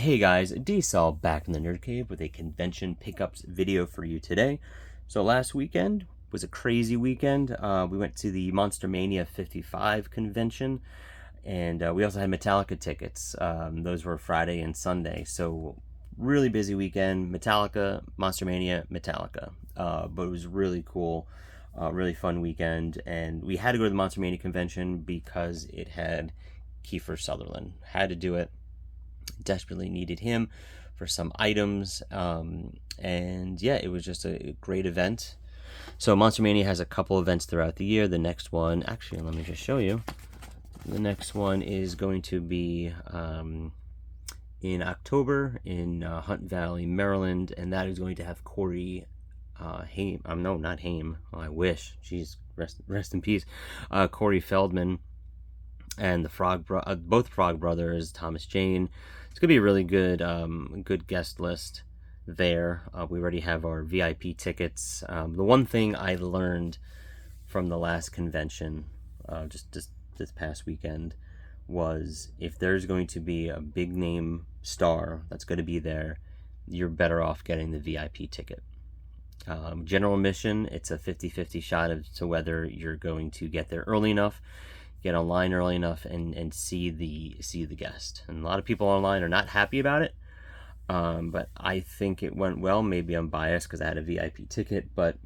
Hey guys, D-Sol back in the Nerd Cave with a convention pickups video for you today. So last weekend was a crazy weekend. We went to the Monster-Mania 55 convention, and we also had Metallica tickets. Those were Friday and Sunday, so really busy weekend. Metallica, Monster-Mania, Metallica. But it was really cool, really fun weekend, and we had to go to the Monster-Mania convention because it had Kiefer Sutherland. Had to do it. Desperately needed him for some items, and yeah, it was just a great event. So Monster-Mania has a couple events throughout the year. The next one, actually, let me just show you. The next one is going to be in October in Hunt Valley, Maryland, and that is going to have Corey Haim. No, not Haim. Oh, I wish. Jeez, rest in peace. Corey Feldman and the both Frog Brothers, Thomas Jane. It's gonna be a really good guest list there. We already have our VIP tickets. The one thing I learned from the last convention, just this past weekend, was if there's going to be a big name star that's going to be there, you're better off getting the VIP ticket. General admission, it's a 50-50 shot as to whether you're going to get there early enough, get online early enough, and see the guest. And a lot of people online are not happy about it, but I think it went well. Maybe I'm biased because I had a VIP ticket, but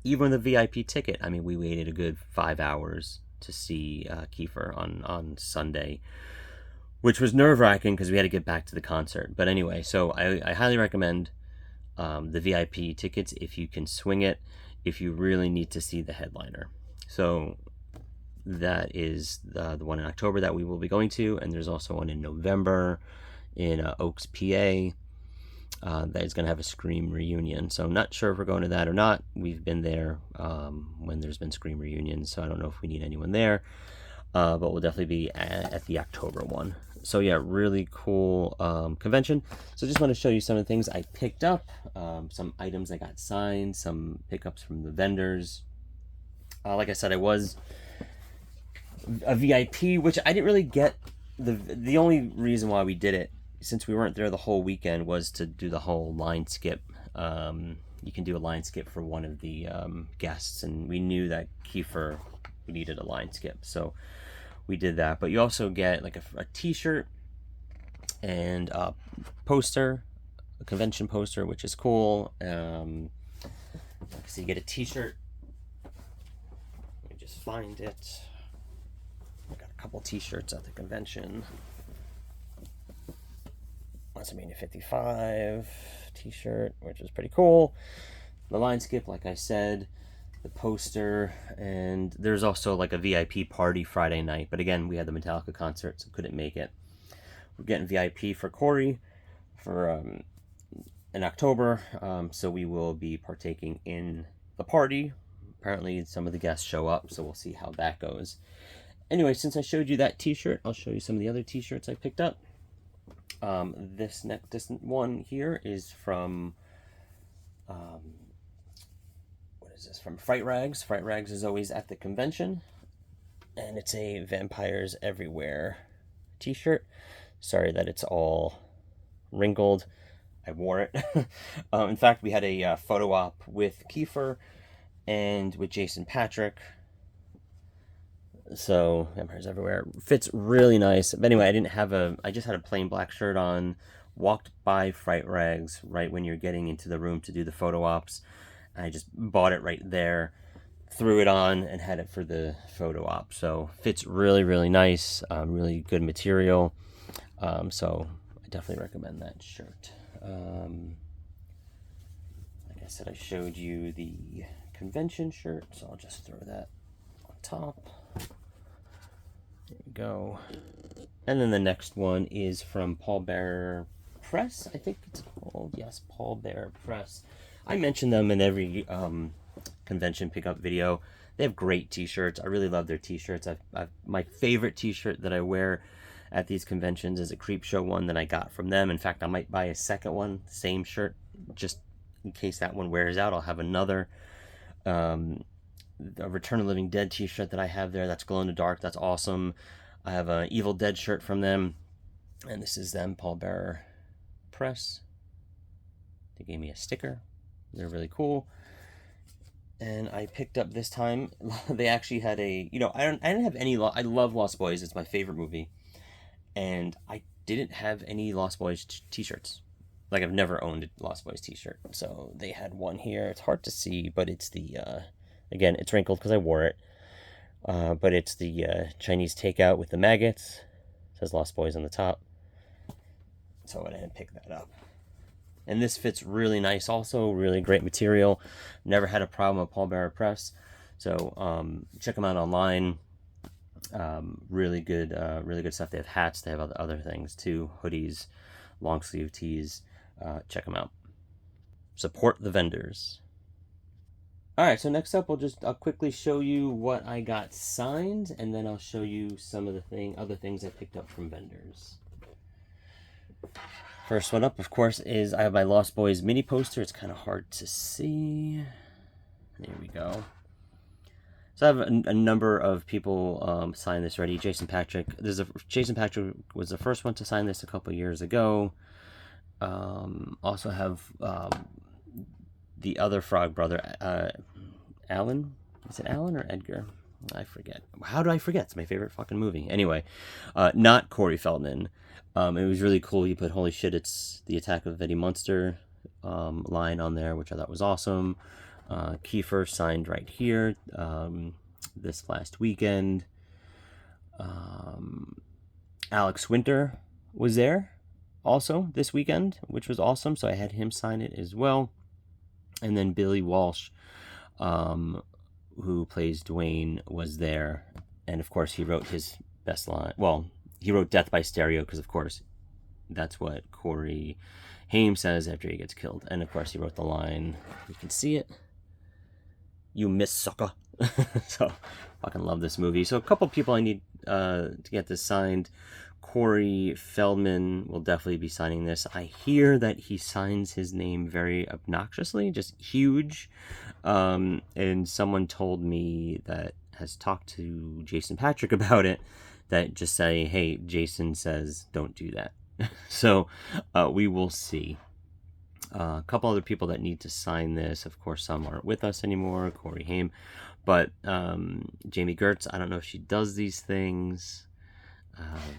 even with a VIP ticket, I mean, we waited a good 5 hours to see Kiefer on Sunday, which was nerve-wracking because we had to get back to the concert. But anyway, so I highly recommend the VIP tickets if you can swing it, if you really need to see the headliner. So that is the one in October that we will be going to, and there's also one in November in Oaks, PA, that is going to have a Scream reunion. So I'm not sure if we're going to that or not. We've been there when there's been Scream reunions, so I don't know if we need anyone there, but we'll definitely be at the October one. So yeah, really cool convention. So just want to show you some of the things I picked up, some items I got signed, some pickups from the vendors. Like I said, I was a VIP, which I didn't really get. The only reason why we did it, since we weren't there the whole weekend, was to do the whole line skip. You can do a line skip for one of the guests, and we knew that Kiefer needed a line skip, so we did that. But you also get like a t-shirt and a poster, a convention poster, which is cool. So you get a t-shirt. Let me just find it. I got a couple t-shirts at the convention. Monster-Mania 55 t-shirt, which is pretty cool. The line skip, like I said, the poster, and there's also like a VIP party Friday night. But again, we had the Metallica concert, so couldn't make it. We're getting VIP for Corey for in October, so we will be partaking in the party. Apparently, some of the guests show up, so we'll see how that goes. Anyway, since I showed you that t-shirt, I'll show you some of the other t-shirts I picked up. This next one here is from, what is this? From Fright Rags. Fright Rags is always at the convention, and it's a Vampires Everywhere t-shirt. Sorry that it's all wrinkled. I wore it. In fact, we had a photo op with Kiefer and with Jason Patrick. So Vampires Everywhere fits really nice. But anyway, I just had a plain black shirt on, walked by Fright Rags right when you're getting into the room to do the photo ops. I just bought it right there, threw it on, and had it for the photo op. So fits really, really nice, really good material. So I definitely recommend that shirt. Like I said, I showed you the convention shirt, so I'll just throw that on top. There we go. And then the next one is from Paul Bearer Press, I think it's called. Yes, Paul Bearer Press. I mention them in every convention pickup video. They have great t-shirts. I really love their t-shirts. My favorite t-shirt that I wear at these conventions is a Creepshow one that I got from them. In fact, I might buy a second one, same shirt, just in case that one wears out. I'll have another. A Return of the Living Dead t-shirt that I have there, that's glow in the dark, that's awesome. I have an Evil Dead shirt from them, and this is them, Paul Bearer Press. They gave me a sticker. They're really cool. And I picked up this time. They actually had a, I didn't have any. I love Lost Boys. It's my favorite movie, and I didn't have any Lost Boys t-shirts. Like, I've never owned a Lost Boys t-shirt. So they had one here. It's hard to see, but it's the again, it's wrinkled because I wore it. But it's the Chinese takeout with the maggots. It says Lost Boys on the top. So I went ahead and picked that up. And this fits really nice also. Really great material. Never had a problem with Paul Bearer Press. So check them out online. Really good stuff. They have hats. They have other things too. Hoodies, long sleeve tees. Check them out. Support the vendors. Alright, so next up I'll quickly show you what I got signed, and then I'll show you some of the other things I picked up from vendors. First one up, of course, is I have my Lost Boys mini poster. It's kind of hard to see. There we go. So I have a number of people sign this already. Jason Patrick. Jason Patrick was the first one to sign this a couple years ago. Also have the other Frog brother, Alan. Is it Alan or Edgar? I forget. How do I forget? It's my favorite fucking movie. Anyway, not Corey Feldman. It was really cool. He put "Holy shit, it's the Attack of Eddie Munster" line on there, which I thought was awesome. Kiefer signed right here this last weekend. Alex Winter was there also this weekend, which was awesome. So I had him sign it as well. And then Billy Walsh, who plays Dwayne, was there. And of course, he wrote his best line. Well, he wrote "Death by Stereo" because, of course, that's what Corey Haim says after he gets killed. And of course, he wrote the line, you can see it, "You miss sucker." So, fucking love this movie. So a couple people I need to get this signed. Corey Feldman will definitely be signing this. I hear that he signs his name very obnoxiously, just huge. And someone told me that has talked to Jason Patrick about it, that just say, hey, Jason says don't do that. So we will see. A couple other people that need to sign this. Of course, some aren't with us anymore. Corey Haim. But Jamie Gertz, I don't know if she does these things.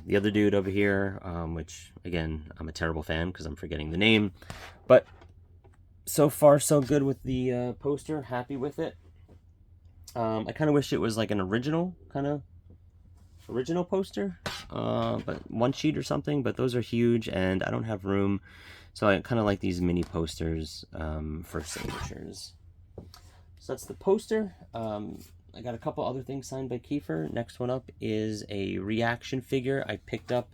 The other dude over here, which, again, I'm a terrible fan because I'm forgetting the name. But so far, so good with the poster. Happy with it. I kind of wish it was like an original poster. But one sheet or something. But those are huge, and I don't have room. So I kind of like these mini posters for signatures. So that's the poster. I got a couple other things signed by Kiefer. Next one up is a reaction figure I picked up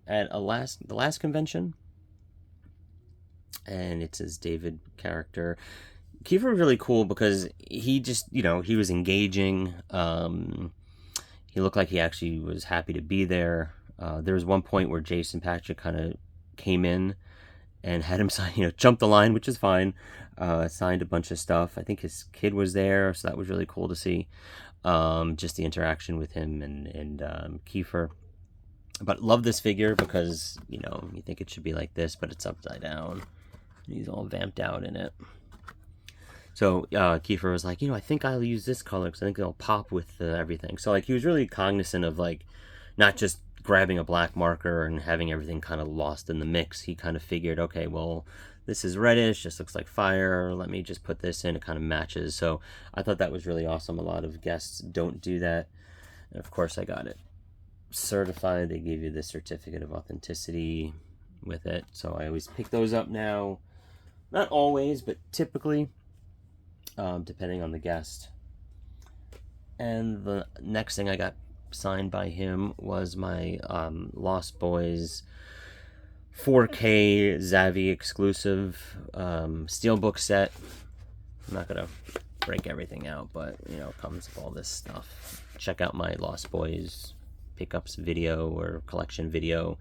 at the last convention. And it's his David character. Kiefer was really cool because he just, he was engaging. He looked like he actually was happy to be there. There was one point where Jason Patrick kind of came in and had him sign, jump the line, which is fine. Signed a bunch of stuff. I think his kid was there, so that was really cool to see. Just the interaction with him and Kiefer. But love this figure because, you think it should be like this, but it's upside down. He's all vamped out in it. So Kiefer was like, I think I'll use this color because I think it'll pop with everything. So, he was really cognizant of, not just grabbing a black marker and having everything kind of lost in the mix. He kind of figured, okay, well, this is reddish, this looks like fire, let me just put this in, it kind of matches. So I thought that was really awesome. A lot of guests don't do that. And of course I got it certified. They give you the certificate of authenticity with it. So I always pick those up now. Not always, but typically, depending on the guest. And the next thing I got signed by him was my Lost Boys 4K Zavi exclusive steelbook set. I'm not gonna break everything out, but it comes with all this stuff. Check out my Lost Boys pickups video or collection video.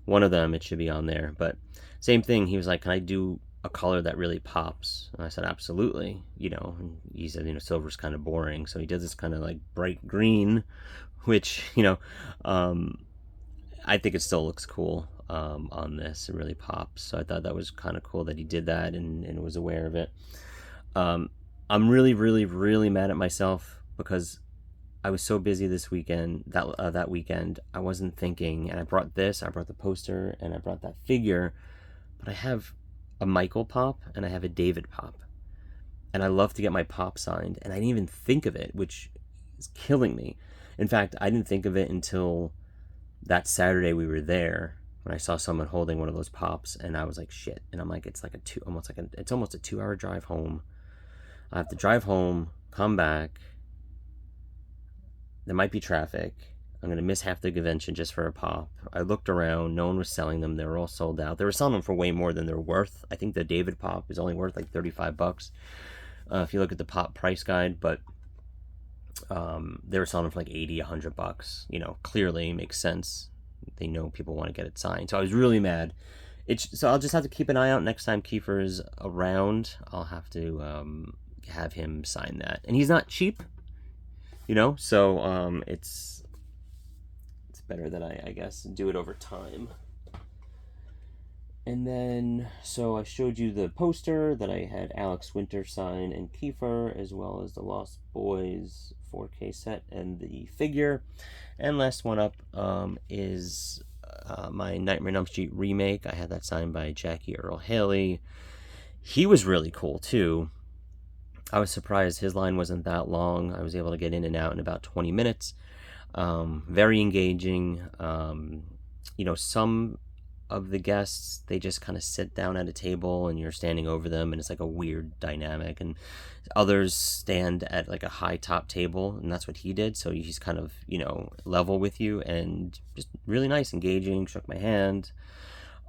One of them, it should be on there. But same thing, he was like, can I do a color that really pops? And I said, absolutely. And he said, silver's kind of boring. So he did this kind of bright green, which, I think it still looks cool. on this. It really pops. So I thought that was kind of cool that he did that and was aware of it. I'm really, really, really mad at myself because I was so busy this weekend, that weekend, I wasn't thinking, and I brought the poster, and I brought that figure, but I have a Michael pop, and I have a David pop, and I love to get my pop signed, and I didn't even think of it, which is killing me. In fact, I didn't think of it until that Saturday we were there, when I saw someone holding one of those pops, and I was like, shit, and I'm like, it's like it's almost a 2-hour drive home. I have to drive home, come back, there might be traffic. I'm going to miss half the convention just for a pop. I looked around. No one was selling them. They were all sold out. They were selling them for way more than they're worth. I think the David pop is only worth like 35 bucks if you look at the pop price guide. But they were selling them for like 80, 100 bucks. You know, clearly makes sense. They know people want to get it signed. So I was really mad. So I'll just have to keep an eye out next time Kiefer is around. I'll have to have him sign that. And he's not cheap. You know, so it's better that I guess do it over time. And then, so I showed you the poster that I had Alex Winter sign and Kiefer, as well as the Lost Boys 4K set and the figure. And last one up is my Nightmare on Elm Street remake. I had that signed by Jackie Earl Haley. He was really cool too. I was surprised his line wasn't that long. I was able to get in and out in about 20 minutes. Very engaging. You know, some of the guests, they just kind of sit down at a table and you're standing over them and it's like a weird dynamic. And others stand at like a high top table, and that's what he did. So he's kind of, you know, level with you and just really nice, engaging, shook my hand.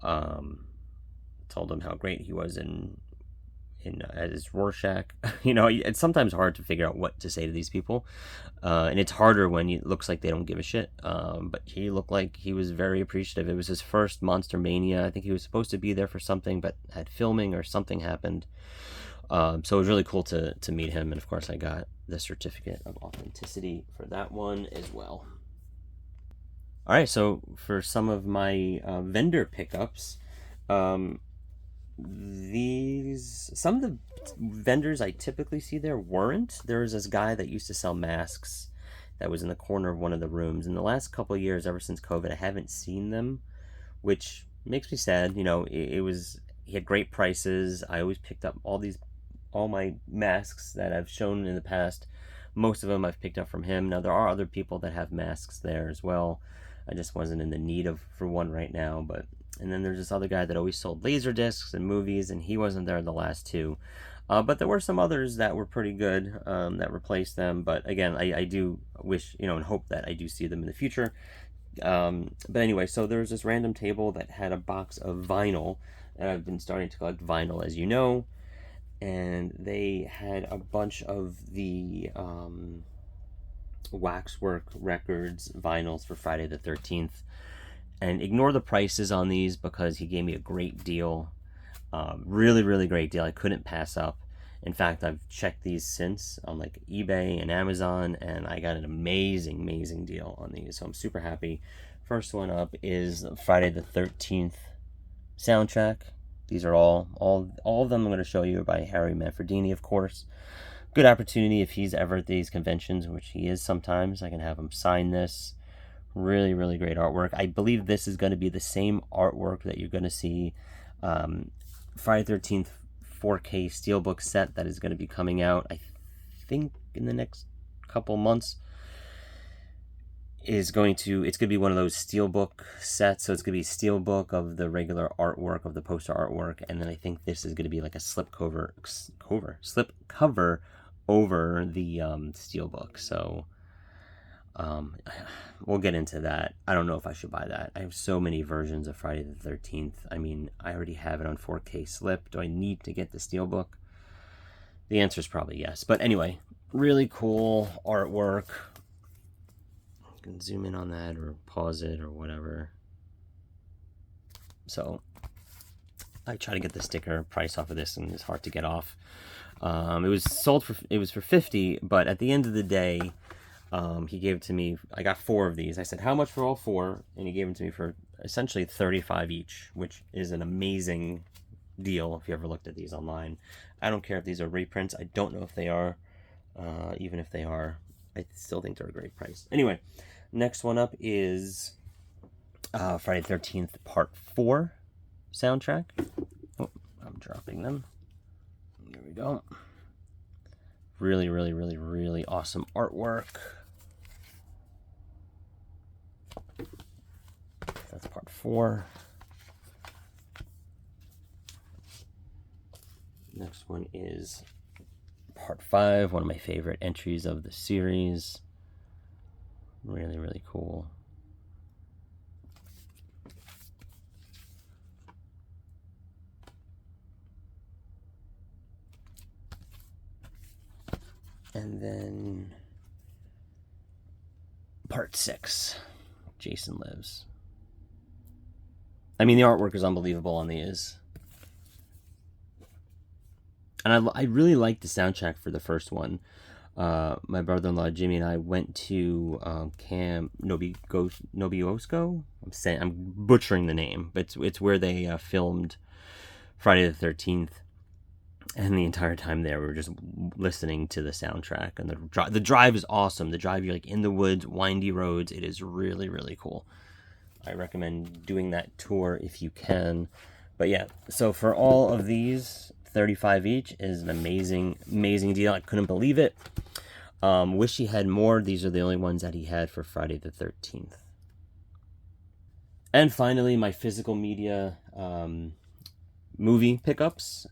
Told him how great he was at his Rorschach. You know, it's sometimes hard to figure out what to say to these people, and it's harder when it looks like they don't give a shit, but he looked like he was very appreciative. It was his first Monster-Mania. I think he was supposed to be there for something, but had filming or something happened, so it was really cool to meet him, and of course I got the certificate of authenticity for that one as well. Alright, so for some of my vendor pickups, some of the vendors I typically see there weren't. There was this guy that used to sell masks that was in the corner of one of the rooms. In the last couple of years, ever since COVID, I haven't seen them, which makes me sad. You know, he had great prices. I always picked up all my masks that I've shown in the past. Most of them I've picked up from him. Now there are other people that have masks there as well. I just wasn't in the need for one right now, but. And then there's this other guy that always sold laser discs and movies, and he wasn't there the last two. But there were some others that were pretty good that replaced them. But again, I do wish, you know, and hope that I do see them in the future. But anyway, so there was this random table that had a box of vinyl, and I've been starting to collect vinyl, as you know. And they had a bunch of the Waxwork Records vinyls for Friday the 13th. And ignore the prices on these because he gave me a great deal. Really, really great deal. I couldn't pass up. In fact, I've checked these since on like eBay and Amazon, and I got an amazing, amazing deal on these. So I'm super happy. First one up is Friday the 13th soundtrack. These are all of them I'm going to show you are by Harry Manfredini, of course. Good opportunity if he's ever at these conventions, which he is sometimes. I can have him sign this. Really, really great artwork. I believe this is going to be the same artwork that you're going to see Friday 13th 4K Steelbook set that is going to be coming out, I think, in the next couple months. It's going to be one of those Steelbook sets, so it's going to be Steelbook of the regular artwork, of the poster artwork, and then I think this is going to be like a slip cover over the Steelbook, so... we'll get into that. I don't know if I should buy that. I have so many versions of Friday the 13th. I mean, I already have it on 4K slip. Do I need to get the Steelbook? The answer is probably yes. But anyway, really cool artwork. You can zoom in on that or pause it or whatever. So, I try to get the sticker price off of this, and it's hard to get off. It was for 50, but at the end of the day, he gave it to me. I got 4 of these. I said, how much for all 4? And he gave them to me for essentially 35 each, which is an amazing deal if you ever looked at these online. I don't care if these are reprints. I don't know if they are. Even if they are, I still think they're a great price. Anyway, next one up is Friday the 13th Part 4 soundtrack. Oh, I'm dropping them. There we go. Really, really, really, really awesome artwork. That's Part 4. Next one is Part 5, one of my favorite entries of the series. Really, really cool. And then Part 6, Jason Lives. I mean, the artwork is unbelievable on these. And I really liked the soundtrack for the first one. My brother-in-law Jimmy and I went to Camp Nobiosco. I'm butchering the name, but it's where they filmed Friday the 13th. And the entire time there, we were just listening to the soundtrack. And the drive is awesome. The drive, you're like in the woods, windy roads. It is really, really cool. I recommend doing that tour if you can. But yeah, so for all of these, 35 each is an amazing, amazing deal. I couldn't believe it. Wish he had more. These are the only ones that he had for Friday the 13th. And finally, my physical media movie pickups.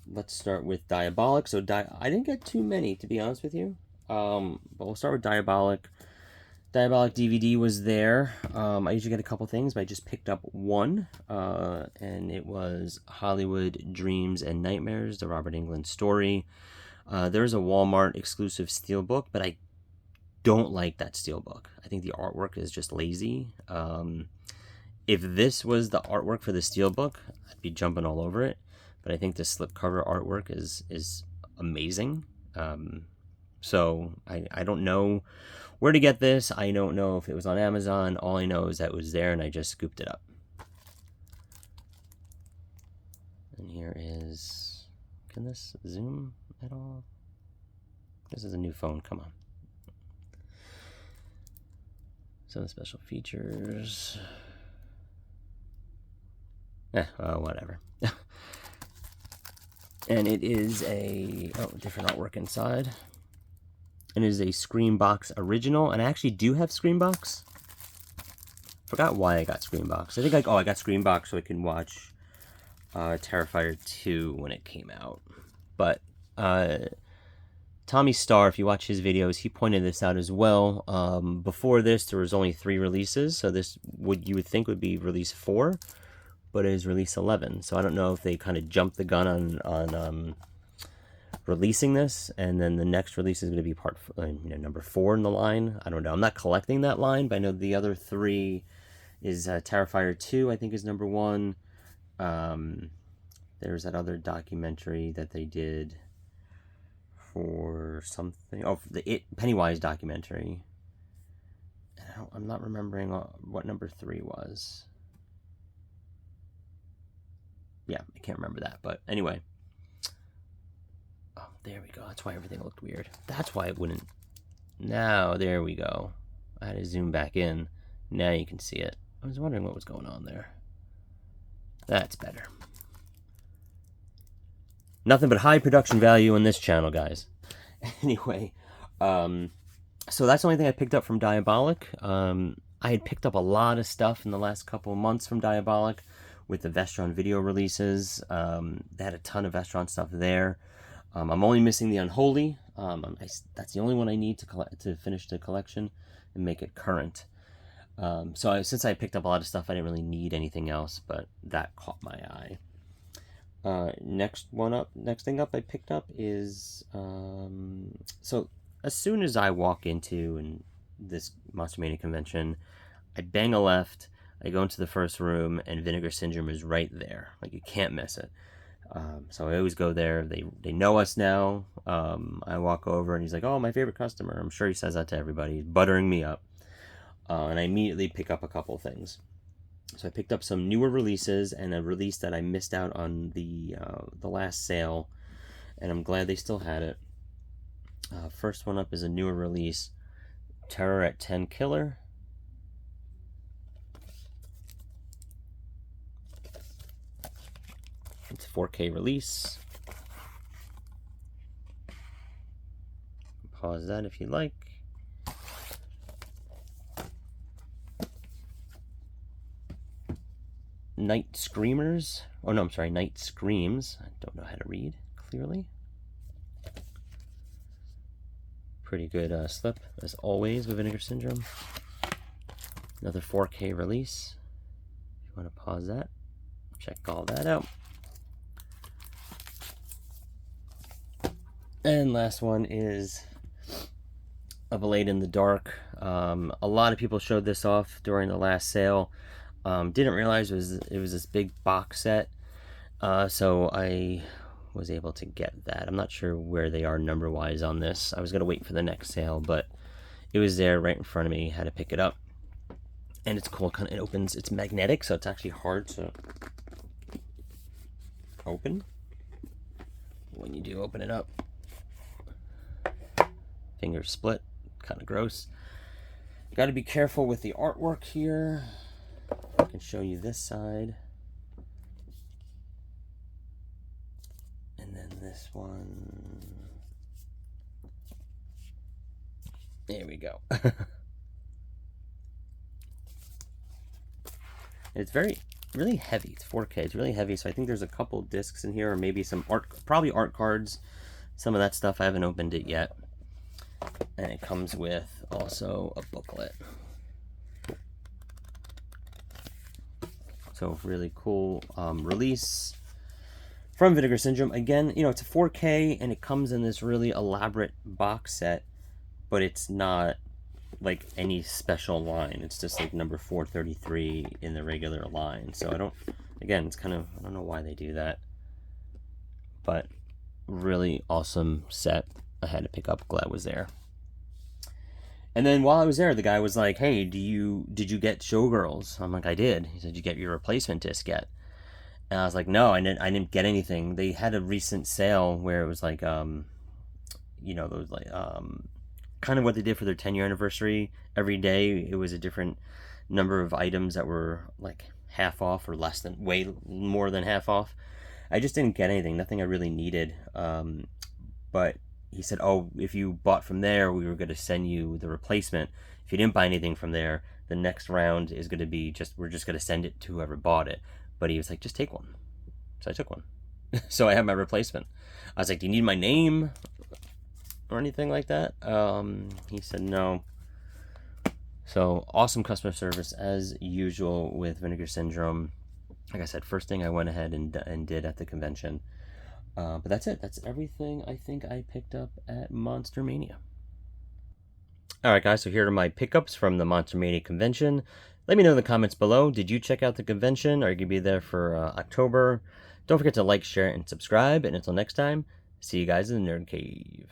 Let's start with Diabolic. So I didn't get too many, to be honest with you. But we'll start with Diabolic. Diabolic DVD was there. I usually get a couple things, but I just picked up one. And it was Hollywood Dreams and Nightmares, the Robert Englund story. There's a Walmart exclusive steelbook, but I don't like that steelbook. I think the artwork is just lazy. If this was the artwork for the steelbook, I'd be jumping all over it. But I think the slipcover artwork is amazing. So I don't know where to get this. I don't know if it was on Amazon. All I know is that it was there, and I just scooped it up. And here is... Can this zoom at all? This is a new phone. Come on. Some special features. Whatever. And it is a different artwork inside. And it is a Screambox original. And I actually do have Screambox. Forgot why I got Screambox. I think I got Screambox so I can watch Terrifier 2 when it came out. But Tommy Starr, if you watch his videos, he pointed this out as well. Before this, there was only 3 releases. So this you would think would be release 4. But it is release 11. So I don't know if they kind of jumped the gun on releasing this, and then the next release is going to be number 4 in the line. I don't know. I'm not collecting that line, but I know the other 3 is Terrifier 2, I think is number 1. There's that other documentary that they did for something. Oh, the Pennywise documentary. I'm not remembering what number 3 was. Yeah, I can't remember that, but anyway. Oh, there we go. That's why everything looked weird. That's why it wouldn't. Now, there we go. I had to zoom back in. Now you can see it. I was wondering what was going on there. That's better. Nothing but high production value in this channel, guys. Anyway, so that's the only thing I picked up from Diabolic. I had picked up a lot of stuff in the last couple of months from Diabolic with the Vestron video releases. They had a ton of Vestron stuff there. I'm only missing the Unholy. That's the only one I need to finish the collection and make it current. Since I picked up a lot of stuff, I didn't really need anything else, but that caught my eye. Next thing up I picked up is... so as soon as I walk into this Monster-Mania convention, I bang a left, I go into the first room, and Vinegar Syndrome is right there. Like, you can't miss it. So I always go there. They know us now. I walk over, and he's like, "Oh, my favorite customer." I'm sure he says that to everybody. He's buttering me up. and I immediately pick up a couple things. So I picked up some newer releases and a release that I missed out on the last sale, and I'm glad they still had it. First one up is a newer release, Terror at 10 Killer. It's a 4K release. Pause that if you like. Night Screamers. Oh no, I'm sorry, Night Screams. I don't know how to read clearly. Pretty good slip, as always, with Vinegar Syndrome. Another 4K release. If you want to pause that, check all that out. And last one is A Blade in the Dark. A lot of people showed this off during the last sale. Didn't realize it was this big box set, so I was able to get that. I'm not sure where they are number-wise on this. I was going to wait for the next sale, but it was there right in front of me. Had to pick it up. And it's cool. It opens. It's magnetic, so it's actually hard to open when you do open it up. Fingers split. Kind of gross. Got to be careful with the artwork here. I can show you this side. And then this one. There we go. It's really heavy. It's 4K. It's really heavy, so I think there's a couple discs in here, or maybe some probably art cards. Some of that stuff. I haven't opened it yet. And it comes with also a booklet. So really cool release from Vinegar Syndrome. Again, you know, it's a 4K and it comes in this really elaborate box set, but it's not like any special line. It's just like number 433 in the regular line. So again, it's kind of, I don't know why they do that, but really awesome set. I had to pick up. Glad was there. And then while I was there, the guy was like, "Hey, did you get Showgirls?" I'm like, "I did." He said, "Did you get your replacement disc yet?" And I was like, "No, I didn't get anything." They had a recent sale where it was like, you know, those like kind of what they did for their 10-year anniversary. Every day it was a different number of items that were like half off or less than, way more than half off. I just didn't get anything. Nothing I really needed. But he said, "Oh, if you bought from there, we were going to send you the replacement. If you didn't buy anything from there, the next round is going to be we're just going to send it to whoever bought it." But he was like, "Just take one." So I took one. So I have my replacement. I was like, "Do you need my name or anything like that?" He said no. So awesome customer service as usual with Vinegar Syndrome. Like I said, first thing I went ahead and did at the convention. But that's it. That's everything I think I picked up at Monster-Mania. Alright guys, so here are my pickups from the Monster-Mania convention. Let me know in the comments below. Did you check out the convention? Are you going to be there for October? Don't forget to like, share, and subscribe. And until next time, see you guys in the Nerd Cave.